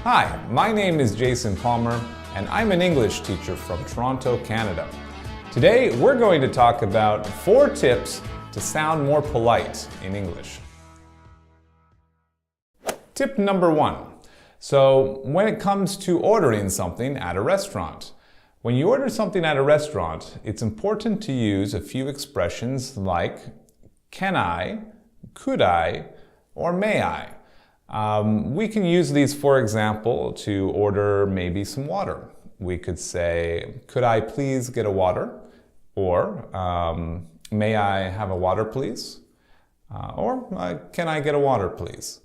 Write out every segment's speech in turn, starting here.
Hi, my name is Jason Palmer, and I'm an English teacher from Toronto, Canada. Today, we're going to talk about 4 tips to sound more polite in English. Tip number 1. So, when it comes to ordering something at a restaurant, when you order something at a restaurant, it's important to use a few expressions like can I, could I, or may I. We can use these, for example, to order maybe some water. We could say, could I please get a water? Or, may I have a water, please? Or, can I get a water, please?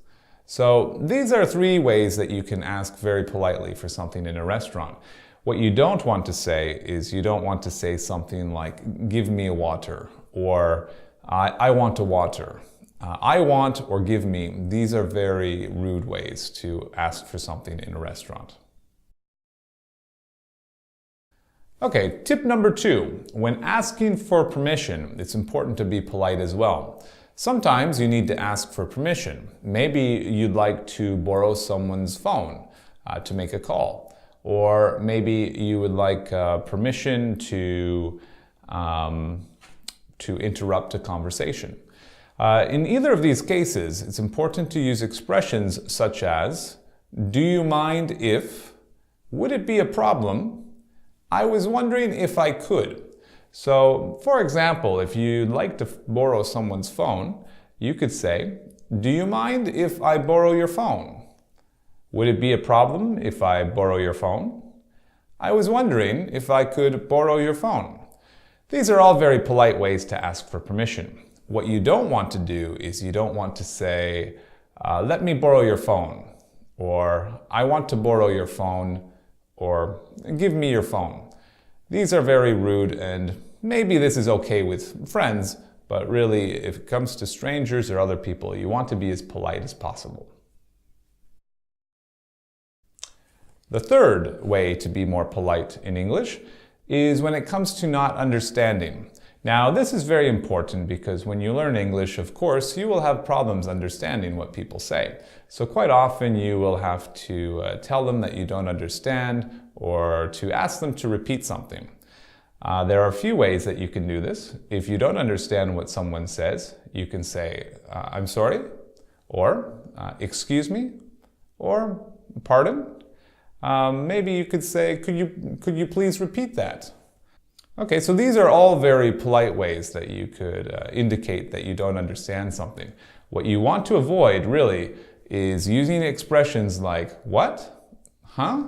So these are 3 ways that you can ask very politely for something in a restaurant. What you don't want to say is you don't want to say something like, give me a water, or I want a water. I want or give me, these are very rude ways to ask for something in a restaurant. Okay, tip number 2. When asking for permission, it's important to be polite as well. Sometimes you need to ask for permission. Maybe you'd like to borrow someone's phone to make a call. Or maybe you would like permission to interrupt a conversation. In either of these cases, it's important to use expressions such as, do you mind if, would it be a problem, I was wondering if I could. So, for example, if you'd like to borrow someone's phone, you could say, do you mind if I borrow your phone? Would it be a problem if I borrow your phone? I was wondering if I could borrow your phone. These are all very polite ways to ask for permission. What you don't want to do is you don't want to say, let me borrow your phone, or I want to borrow your phone, or give me your phone. These are very rude, and maybe this is okay with friends, but really if it comes to strangers or other people, you want to be as polite as possible. The third way to be more polite in English is when it comes to not understanding. Now, this is very important because when you learn English, of course, you will have problems understanding what people say. So quite often you will have to tell them that you don't understand or to ask them to repeat something. There are a few ways that you can do this. If you don't understand what someone says, you can say, I'm sorry, or excuse me, or pardon. Maybe you could say, could you please repeat that? Okay, so these are all very polite ways that you could indicate that you don't understand something. What you want to avoid, really, is using expressions like, what? Huh?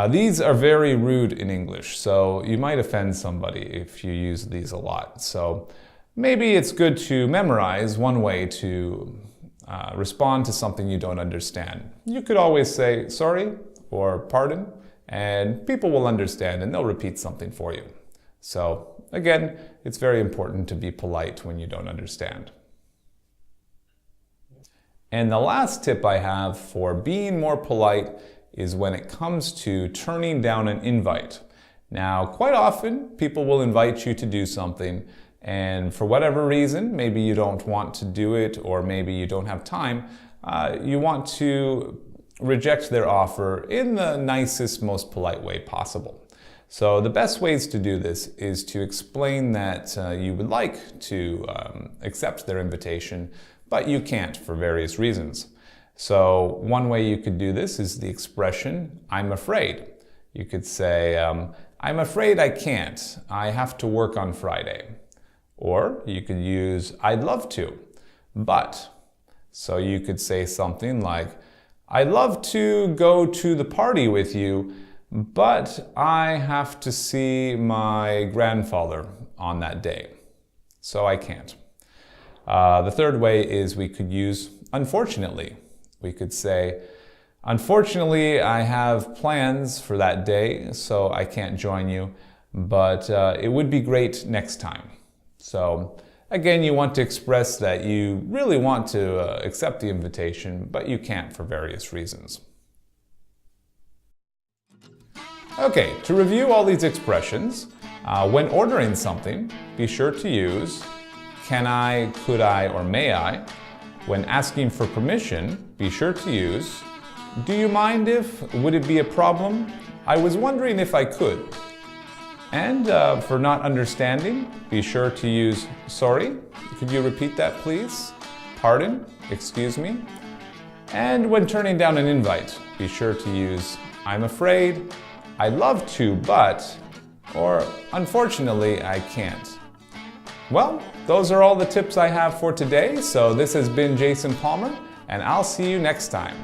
These are very rude in English, so you might offend somebody if you use these a lot. So maybe it's good to memorize one way to respond to something you don't understand. You could always say, sorry, or pardon, and people will understand and they'll repeat something for you. So again, it's very important to be polite when you don't understand. And the last tip I have for being more polite is when it comes to turning down an invite. Now, quite often people will invite you to do something, and for whatever reason, maybe you don't want to do it, or maybe you don't have time, you want to reject their offer in the nicest, most polite way possible. So the best ways to do this is to explain that you would like to accept their invitation, but you can't for various reasons. So one way you could do this is the expression, I'm afraid. You could say, I'm afraid I can't. I have to work on Friday. Or you could use, I'd love to, but. So you could say something like, I'd love to go to the party with you, but I have to see my grandfather on that day, so I can't. The third way is we could use unfortunately. We could say, unfortunately, I have plans for that day, so I can't join you, but it would be great next time. So again, you want to express that you really want to accept the invitation, but you can't for various reasons. Okay, to review all these expressions, when ordering something, be sure to use can I, could I, or may I. When asking for permission, be sure to use Do you mind if? Would it be a problem? I was wondering if I could. And for not understanding, be sure to use sorry. Could you repeat that, please? Pardon, excuse me. And when turning down an invite, be sure to use I'm afraid, I'd love to, but, or unfortunately, I can't. Well, those are all the tips I have for today. So this has been Jason Palmer, and I'll see you next time.